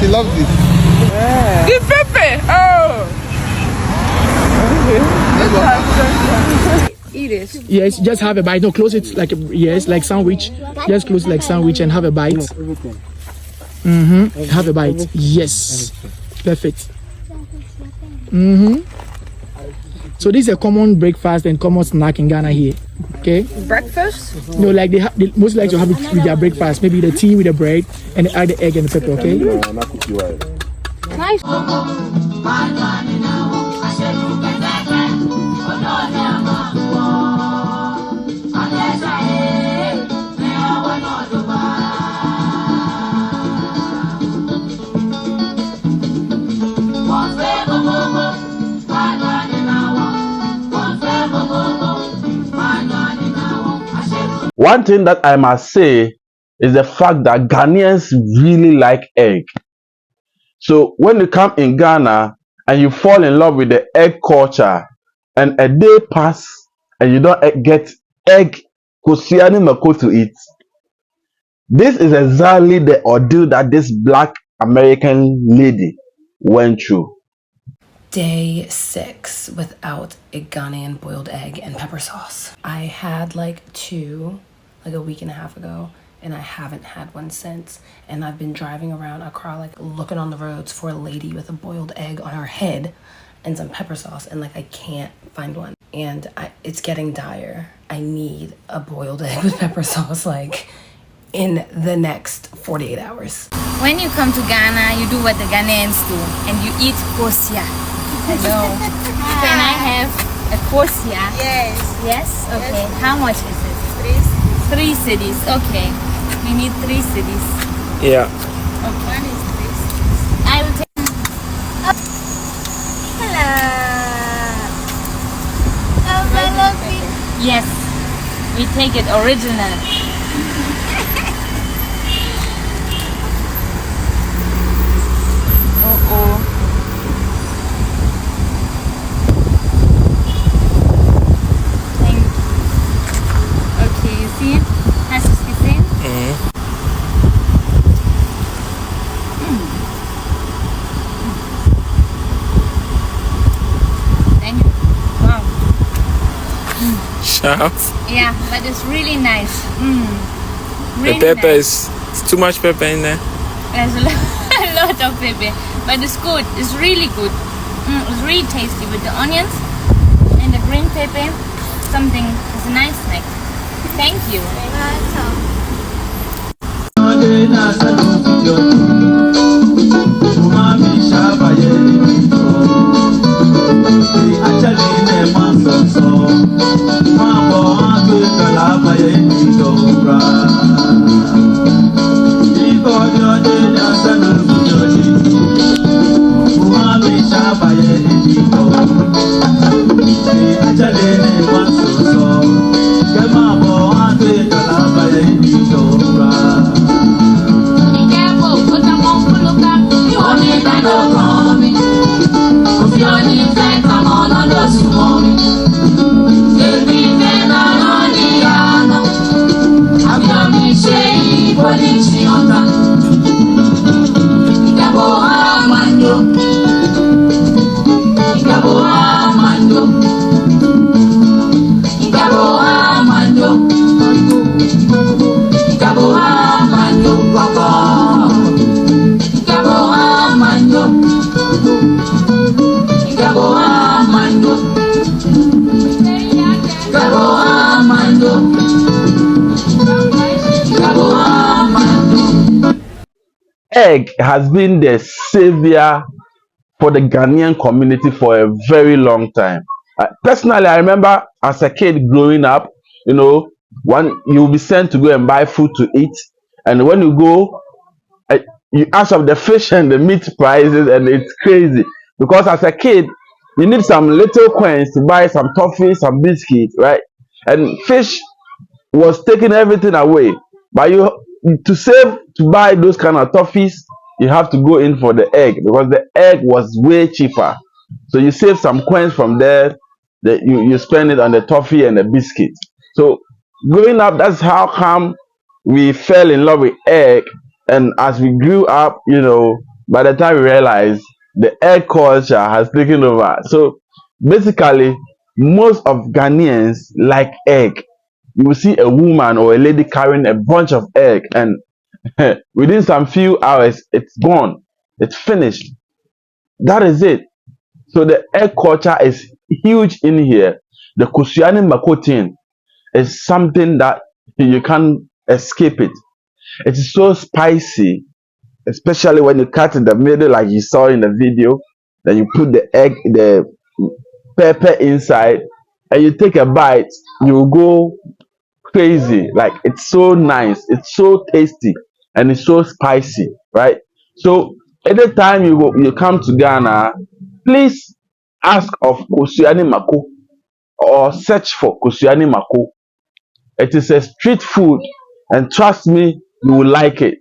She loves it. The pepper. Oh. Eat it. Yes, just have a bite. No, close it like like sandwich. Just close it like sandwich and have a bite. Have a bite. Yes. Perfect. So this is a common breakfast and common snack in Ghana here. Okay. Breakfast? No, like they most like to have it with their breakfast. Maybe the tea with the bread and they add the egg and the pepper. Okay. Nice. One thing that I must say is the fact that Ghanaians really like egg. So when you come in Ghana and you fall in love with the egg culture, and a day pass and you don't get egg Kosua Mako to eat, this is exactly the ordeal that this black American lady went through. Day 6 without a Ghanaian boiled egg and pepper sauce. I had like two, like a week and a half ago, and I haven't had one since. And I've been driving around Accra, like looking on the roads for a lady with a boiled egg on her head and some pepper sauce, and like I can't find one. And it's getting dire. I need a boiled egg with pepper sauce like in the next 48 hours. When you come to Ghana, you do what the Ghanaians do, and you eat Kosua. Hello. Can I have a Kosua? Yes. Yes? Okay. Yes. How much is it? 3 cities. Okay. We need 3 cities. Yeah. Okay. One is 3 cities. I will take. Oh. Hello. Oh, I love it. Yes. We take it original. Yeah, but it's really nice. Really the pepper nice. is too much pepper in there. There's a lot of pepper, but it's good. It's really good. It's really tasty with the onions and the green pepper. Something is a nice snack. Thank you. Egg has been the savior for the Ghanaian community for a very long time. Personally, I remember as a kid growing up, when you'll be sent to go and buy food to eat, and when you go, you ask of the fish and the meat prices, and it's crazy because as a kid, you need some little coins to buy some toffee, some biscuits, right? And fish was taking everything away, but to save to buy those kind of toffees, you have to go in for the egg because the egg was way cheaper. So you save some coins from there, you spend it on the toffee and the biscuit. So growing up, that's how come we fell in love with egg. And as we grew up, by the time we realize the egg culture has taken over. So basically, most of Ghanaians like egg. You will see a woman or a lady carrying a bunch of egg, and within some few hours, it's gone. It's finished. That is it. So the egg culture is huge in here. The Kosua Mako thing is something that you can't escape it. It is so spicy, especially when you cut in the middle, like you saw in the video. Then you put the egg, the pepper inside, and you take a bite. You will go crazy. Like it's so nice, it's so tasty, and it's so spicy, right? So anytime you come to Ghana, please ask of Kosua Mako or search for Kosua Mako. It is a street food, and trust me, you will like it.